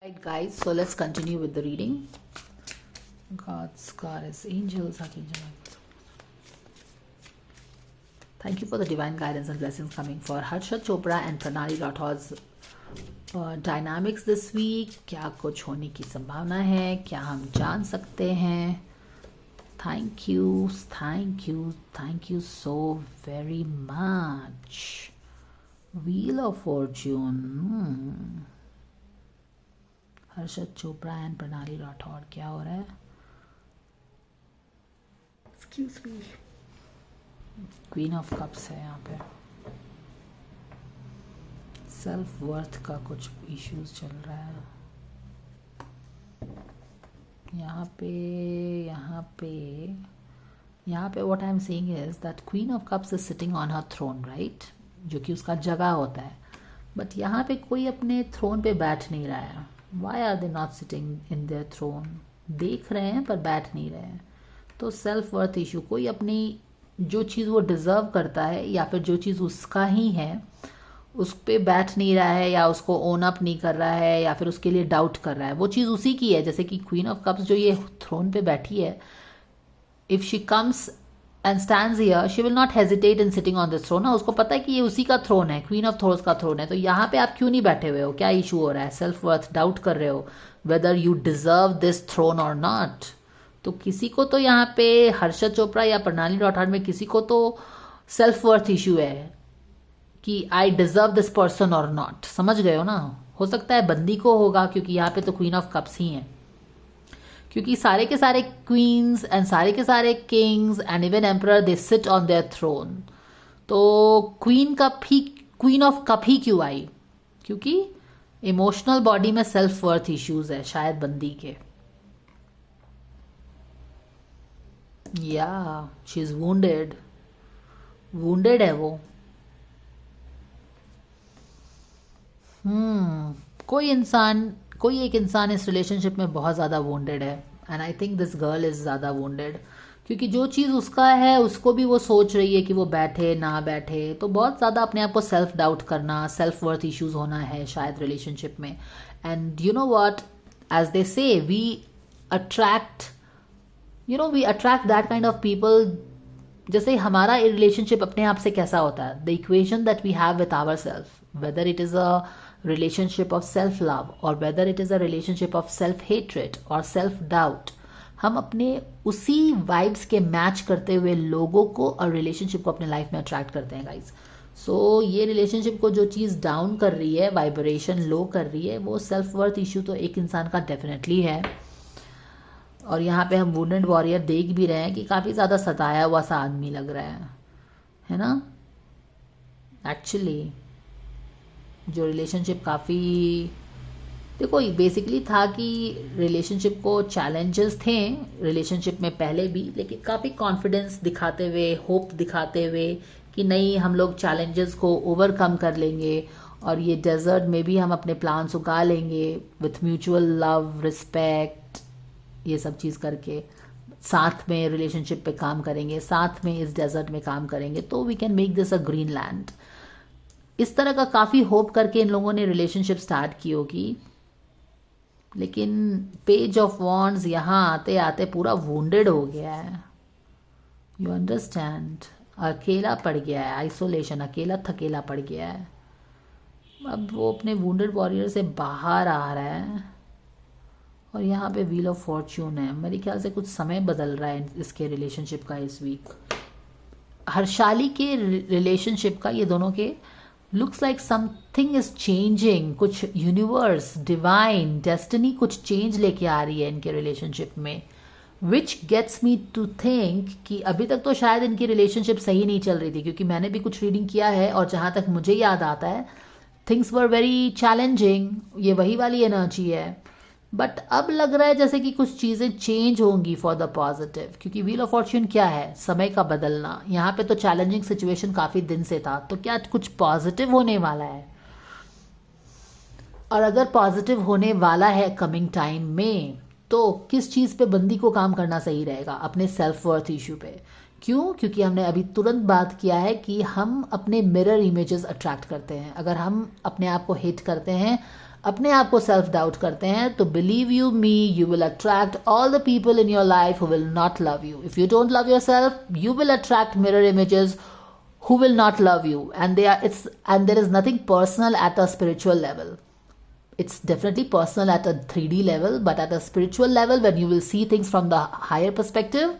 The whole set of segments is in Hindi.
Right, guys, so let's continue with the reading. God's goddess, angels, archangel. Thank you for the divine guidance and blessings coming for Harsha Chopra and Pranali Rathor's dynamics this week. क्या कुछ होने की संभावना है, क्या हम जान सकते हैं? Thank you so very much. Wheel of Fortune. Harshad Chopra and प्रणाली राठौर, क्या हो रहा है? Excuse me. Queen of cups है यहाँ पे. सेल्फ वर्थ का कुछ इश्यूज चल रहा है यहाँ पे what I am saying is that queen of cups is sitting on her throne, right, जो कि उसका जगह होता है. बट यहाँ पे कोई अपने थ्रोन पे बैठ नहीं रहा है. Why are they not sitting in their throne? देख रहे हैं पर बैठ नहीं रहे हैं. तो सेल्फ वर्थ इशू, कोई अपनी जो चीज़ वो डिज़र्व करता है या फिर जो चीज़ उसका ही है उस पर बैठ नहीं रहा है, या उसको ओन अप नहीं कर रहा है, या फिर उसके लिए डाउट कर रहा है. वो चीज़ उसी की है. जैसे कि क्वीन ऑफ कप्स जो ये थ्रोन पे बैठी है, if she comes and stands here, she will not hesitate in sitting on this throne. ना, उसको पता है कि ये उसी का थ्रोन है, क्वीन ऑफ थ्रोन्स का थ्रोन है. तो यहाँ पे आप क्यों नहीं बैठे हुए हो? क्या इशू हो रहा है? सेल्फ वर्थ डाउट कर रहे हो whether you deserve this throne और नॉट. तो किसी को तो यहाँ पे हर्षद चोपड़ा या प्रणाली राठौर में किसी को तो सेल्फ वर्थ इशू है कि आई डिजर्व दिस पर्सन और नॉट. समझ गए हो ना? हो सकता है बंदी को होगा, क्योंकि यहाँ पे तो क्वीन ऑफ कप्स ही हैं. क्योंकि सारे के सारे क्वींस एंड सारे के सारे kings and even emperor they sit on their throne. तो क्वीन ऑफ कप ही क्यों आई? क्योंकि इमोशनल बॉडी में सेल्फ वर्थ इश्यूज है शायद बंदी के. या शी इज वुंडेड है वो. कोई एक इंसान इस रिलेशनशिप में बहुत ज़्यादा वोंडेड है. And I think this girl is ज़्यादा वोंडेड, क्योंकि जो चीज़ उसका है उसको भी वो सोच रही है कि वो बैठे ना बैठे. तो बहुत ज़्यादा अपने आप को सेल्फ डाउट करना, सेल्फ वर्थ इश्यूज होना है शायद रिलेशनशिप में. And you know what, as they say, we attract that kind of people. जैसे हमारा रिलेशनशिप अपने आप से कैसा होता है, the equation that we have with our self, whether it is a relationship of self love or whether it is a relationship of self hatred or self doubt, हम अपने उसी वाइब्स के मैच करते हुए लोगों को और रिलेशनशिप को अपने लाइफ में अट्रैक्ट करते हैं गाइज. सो ये रिलेशनशिप को जो चीज़ डाउन कर रही है, वाइब्रेशन लो कर रही है, वो सेल्फ वर्थ इशू तो एक इंसान का डेफिनेटली है. और यहाँ पे हम वुंडेड वॉरियर देख भी रहे हैं कि काफ़ी ज़्यादा सताया हुआ सा आदमी लग रहा है ना. एक्चुअली जो रिलेशनशिप काफ़ी, देखो बेसिकली था कि रिलेशनशिप को चैलेंजेस थे रिलेशनशिप में पहले भी, लेकिन काफ़ी कॉन्फिडेंस दिखाते हुए, होप दिखाते हुए कि नहीं, हम लोग चैलेंजेस को ओवरकम कर लेंगे और ये डेजर्ट में भी हम अपने प्लान्स उगा लेंगे विथ म्यूचुअल लव, रिस्पेक्ट, ये सब चीज़ करके साथ में रिलेशनशिप पे काम करेंगे, साथ में इस डेजर्ट में काम करेंगे, तो we can make this a green land. इस तरह का काफ़ी होप करके इन लोगों ने रिलेशनशिप स्टार्ट की होगी. लेकिन पेज ऑफ वॉन्ड्स यहाँ आते आते पूरा वुंडेड हो गया है. You understand? अकेला पड़ गया है, आइसोलेशन, अकेला थकेला पड़ गया है. अब वो अपने वुंडेड वॉरियर से बाहर आ रहा है. और यहाँ पे व्हील ऑफ फॉर्च्यून है. मेरे ख्याल से कुछ समय बदल रहा है इसके रिलेशनशिप का इस वीक. हर्षाली के रिलेशनशिप का, ये दोनों के, looks like something is changing. कुछ यूनिवर्स, डिवाइन, डेस्टिनी कुछ चेंज लेके आ रही है इनके रिलेशनशिप में, which gets me to think कि अभी तक तो शायद इनकी रिलेशनशिप सही नहीं चल रही थी, क्योंकि मैंने भी कुछ रीडिंग किया है और जहाँ तक मुझे याद आता है थिंग्स वर वेरी चैलेंजिंग. ये वही वाली एनर्जी है. बट अब लग रहा है जैसे कि कुछ चीज़ें चेंज होंगी फॉर द पॉजिटिव, क्योंकि व्हील ऑफ फॉर्च्यून क्या है? समय का बदलना. यहाँ पे तो चैलेंजिंग सिचुएशन काफ़ी दिन से था, तो क्या कुछ पॉजिटिव होने वाला है? और अगर पॉजिटिव होने वाला है कमिंग टाइम में, तो किस चीज़ पे बंदी को काम करना सही रहेगा? अपने सेल्फ वर्थ इशू पे. क्यों? क्योंकि हमने अभी तुरंत बात किया है कि हम अपने मिरर इमेजेस अट्रैक्ट करते हैं. अगर हम अपने आप को हेट करते हैं, अपने आप को सेल्फ डाउट करते हैं, तो believe you me, you will attract all the people in your life who will not love you. If you don't love your self, you will attract mirror images who will not love you, and there is nothing personal at a spiritual level. It's definitely personal at a 3D level, but at a spiritual level, when you will see things from the higher perspective,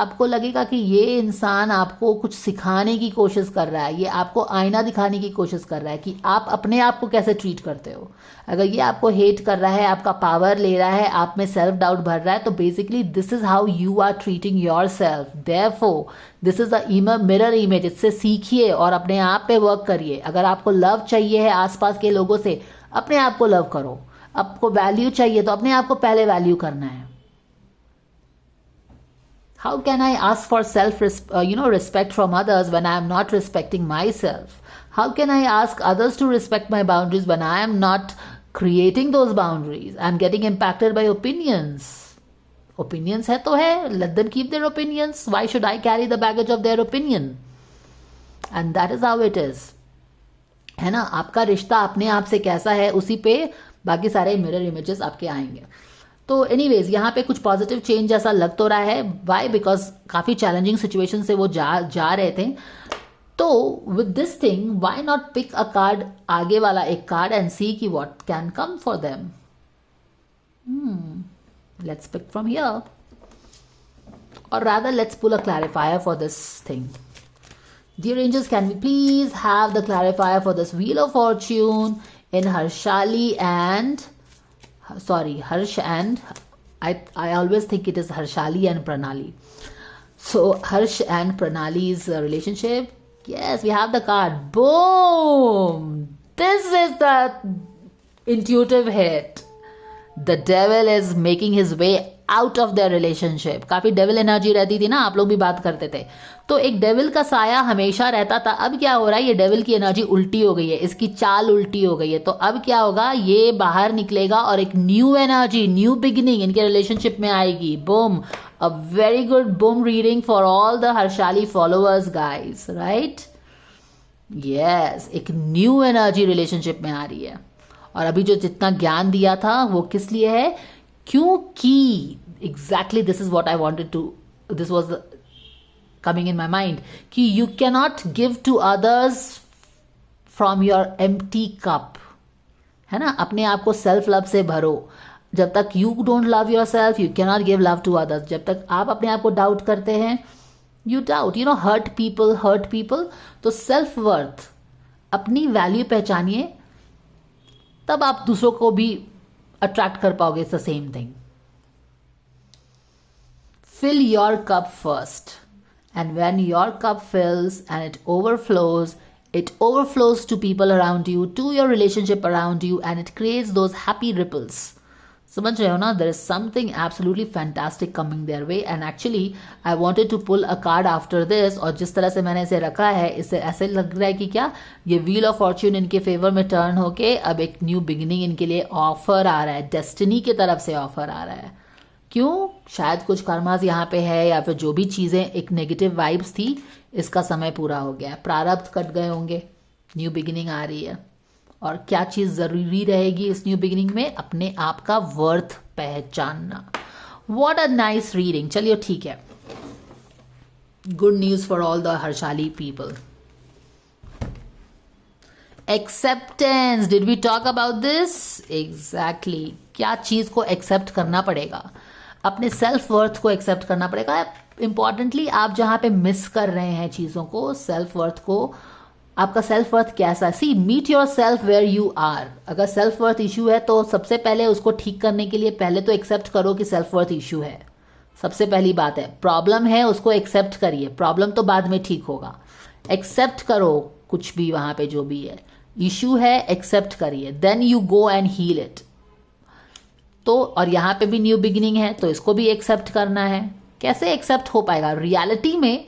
आपको लगेगा कि ये इंसान आपको कुछ सिखाने की कोशिश कर रहा है, ये आपको आईना दिखाने की कोशिश कर रहा है कि आप अपने आप को कैसे ट्रीट करते हो. अगर ये आपको हेट कर रहा है, आपका पावर ले रहा है, आप में सेल्फ डाउट भर रहा है, तो basically this is how you are treating your self. Therefore this is the mirror image. इससे सीखिए और अपने आप पे वर्क करिए. अगर आपको लव चाहिए है आसपास के लोगों से, अपने आप को लव करो. आपको वैल्यू चाहिए तो अपने आप को पहले वैल्यू करना है. How can I ask for respect from others when I am not respecting myself? How can I ask others to respect my boundaries when I am not creating those boundaries? I am getting impacted by opinions. Opinions है तो है. Let them keep their opinions. Why should I carry the baggage of their opinion? And that is how it is. है ना. आपका रिश्ता अपने आप से कैसा है, उसी पे बाकी सारे मिरर इमेजेस आपके आएंगे. तो एनीवेज यहाँ पे कुछ पॉजिटिव चेंज ऐसा लग तो रहा है. वाई? बिकॉज काफ़ी चैलेंजिंग सिचुएशन से वो जा रहे थे. तो with this thing, why not pick a card, आगे वाला एक कार्ड, एंड सी कि what can come for them. Let's pick from here, और rather let's pull a clarifier for this thing. Dear angels, can we please have the clarifier for this Wheel of Fortune in Harshali and Harsh and I always think it is Harshali and Pranali. So Harsh and Pranali's relationship. Yes, we have the card. Boom! This is the intuitive hit. The devil is making his way out of their relationship. काफी डेविल एनर्जी रहती थी ना, आप लोग भी बात करते थे. तो एक डेविल का साया हमेशा रहता था. अब क्या हो रहा है, ये डेविल की एनर्जी उल्टी हो गई है, इसकी चाल उल्टी हो गई है. तो अब क्या होगा, ये बाहर निकलेगा और एक न्यू एनर्जी, न्यू बिगिनिंग इनके रिलेशनशिप में आएगी. Boom. A very good boom reading for all the Harshali followers guys, right? Yes, एक न्यू एनर्जी रिलेशनशिप में आ रही है. और अभी जो जितना ज्ञान दिया था वो किस लिए है, क्योंकि exactly this is what I wanted to, this was coming in my mind, कि you cannot give to others from your empty cup. है ना. अपने आप को सेल्फ लव से भरो. जब तक you don't love yourself, you cannot give love to others. जब तक आप अपने आप को डाउट करते हैं, you doubt, hurt people. तो सेल्फ वर्थ, अपनी वैल्यू पहचानिए, तब आप दूसरों को भी अट्रैक्ट कर पाओगे. It's the same thing. Fill your cup first. And when your cup fills and it overflows to people around you, to your relationship around you, and it creates those happy ripples. समझ रहे हो ना? There is something absolutely fantastic coming their way. And actually, I wanted to pull a card after this. और जिस तरह से मैंने इसे रखा है, इससे ऐसे लग रहा है कि क्या ये व्हील ऑफ फॉर्च्यून इनके फेवर में टर्न होके अब एक न्यू बिगिनिंग इनके लिए ऑफर आ रहा है. डेस्टिनी की तरफ से ऑफर आ रहा है. क्यों? शायद कुछ कर्मास यहाँ पे है, या फिर जो भी चीज़ें एक नेगेटिव वाइब्स थी, इसका समय पूरा हो गया. प्रारब्ध कट गए होंगे, न्यू बिगिनिंग आ रही है. और क्या चीज़ ज़रूरी रहेगी इस न्यू बिगिनिंग में? अपने आप का वर्थ पहचानना. What a nice reading. चलिए ठीक है. Good news for all the Harshali people. Acceptance. Did we talk about this? Exactly. क्या चीज़ को एक्सेप्ट करना पड़ेगा? अपने सेल्फ वर्थ को एक्सेप्ट करना पड़ेगा. इंपॉर्टेंटली, आप जहां पे मिस कर रहे हैं चीज़ों को, सेल्फ वर्थ को, आपका सेल्फ वर्थ कैसा है? See, meet your self where you are. अगर सेल्फ वर्थ इशू है तो सबसे पहले उसको ठीक करने के लिए पहले तो एक्सेप्ट करो कि सेल्फ वर्थ इशू है. सबसे पहली बात है. प्रॉब्लम है, उसको एक्सेप्ट करिए. प्रॉब्लम तो बाद में ठीक होगा. एक्सेप्ट करो कुछ भी वहां पे जो भी है. इशू है, एक्सेप्ट करिए. Then you go and heal it. तो और यहाँ पे भी न्यू बिगिनिंग है, तो इसको भी एक्सेप्ट करना है. कैसे एक्सेप्ट हो पाएगा रियलिटी में?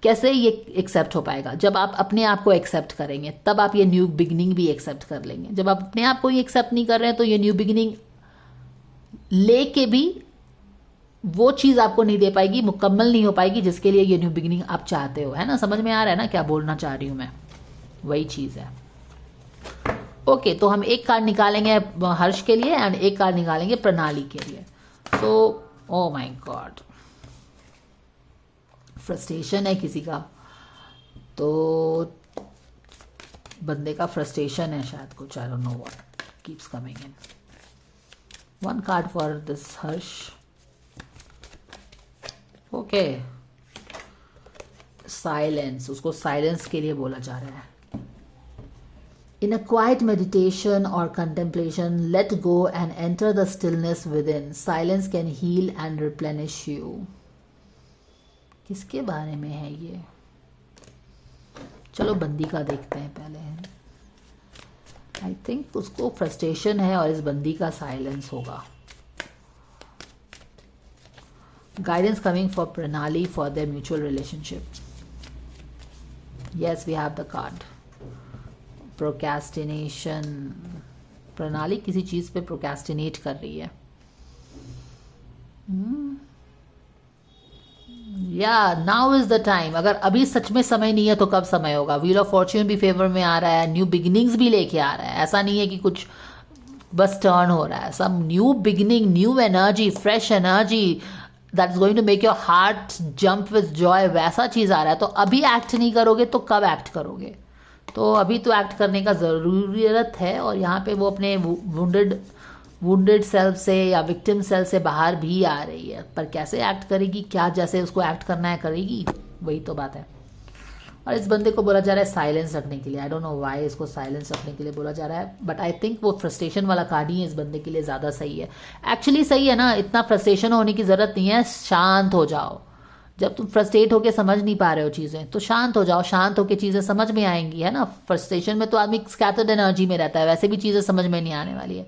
कैसे ये एक्सेप्ट हो पाएगा? जब आप अपने आप को एक्सेप्ट करेंगे, तब आप ये न्यू बिगिनिंग भी एक्सेप्ट कर लेंगे. जब आप अपने आप को ही एक्सेप्ट नहीं कर रहे हैं, तो ये न्यू बिगिनिंग लेके भी वो चीज़ आपको नहीं दे पाएगी, मुकम्मल नहीं हो पाएगी जिसके लिए ये न्यू बिगिनिंग आप चाहते हो. है ना? समझ में आ रहा है ना क्या बोलना चाह रही हूँ मैं? वही चीज़ है. ओके, तो हम एक कार्ड निकालेंगे हर्ष के लिए एंड एक कार्ड निकालेंगे प्रणाली के लिए. सो ओ माय गॉड, फ्रस्ट्रेशन है किसी का, तो बंदे का फ्रस्ट्रेशन है शायद कुछ, I don't know what keeps coming in. One card for this Harsh. Okay, silence, उसको साइलेंस के लिए बोला जा रहा है. In a quiet meditation or contemplation, let go and enter the stillness within. Silence can heal and replenish you. किसके बारे में है ये? चलो बंदी का देखते हैं पहले. आई थिंक उसको फ्रस्ट्रेशन है और इस बंदी का साइलेंस होगा. Guidance coming for Pranali for their mutual relationship. Yes, we have the card procrastination. Pranali किसी चीज पे प्रोक्रेस्टिनेट कर रही है. या नाउ इज द टाइम. अगर अभी सच में समय नहीं है तो कब समय होगा? व्हील ऑफ फॉर्च्यून भी फेवर में आ रहा है, न्यू बिगिनिंग्स भी लेके आ रहा है. ऐसा नहीं है कि कुछ बस टर्न हो रहा है. Some new beginning, new energy, fresh energy that is going to make your heart jump with joy, वैसा चीज आ रहा है. तो अभी एक्ट नहीं करोगे तो कब एक्ट करोगे? तो अभी तो एक्ट करने का ज़रूरत है. और यहाँ पे वो अपने वुंडेड सेल्फ से या विक्टिम सेल्फ से बाहर भी आ रही है. पर कैसे एक्ट करेगी, क्या जैसे उसको एक्ट करना है करेगी, वही तो बात है. और इस बंदे को बोला जा रहा है साइलेंस रखने के लिए. आई डोंट नो व्हाई इसको साइलेंस रखने के लिए बोला जा रहा है, बट आई थिंक वो फ्रस्ट्रेशन वाला कार्ड ही इस बंदे के लिए ज़्यादा सही है. एक्चुअली सही है ना, इतना फ्रस्ट्रेशन होने की ज़रूरत नहीं है. शांत हो जाओ. जब तुम फ्रस्ट्रेट होकर समझ नहीं पा रहे हो चीज़ें, तो शांत हो जाओ. शांत होकर चीज़ें समझ में आएंगी, है ना. फ्रस्ट्रेशन में तो आदमी स्कैटर्ड एनर्जी में रहता है, वैसे भी चीज़ें समझ में नहीं आने वाली है.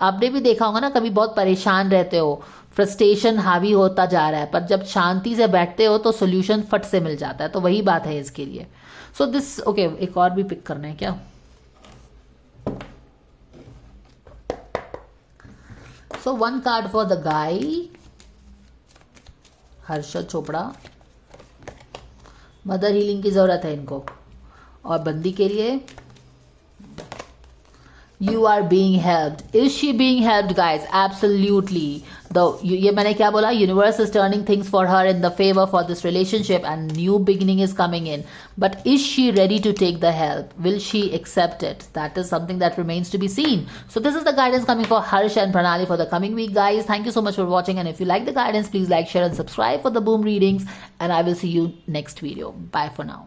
आपने भी देखा होगा ना, कभी बहुत परेशान रहते हो, फ्रस्ट्रेशन हावी होता जा रहा है, पर जब शांति से बैठते हो तो सोल्यूशन फट से मिल जाता है. तो वही बात है इसके लिए. सो दिस ओके, एक और भी पिक करना है क्या? So one card for the guy, Harshad Chopra. Mother healing की जरूरत है इनको. और बंदी के लिए you are being helped. Is she being helped, guys? Absolutely. ये मैंने क्या बोला? Universe is turning things for her in the favor for this relationship and new beginning is coming in. But is she ready to take the help? Will she accept it? That is something that remains to be seen. So this is the guidance coming for Harsh and Pranali for the coming week, guys. Thank you so much for watching, and if you like the guidance, please like, share and subscribe for the boom readings, and I will see you next video. Bye for now.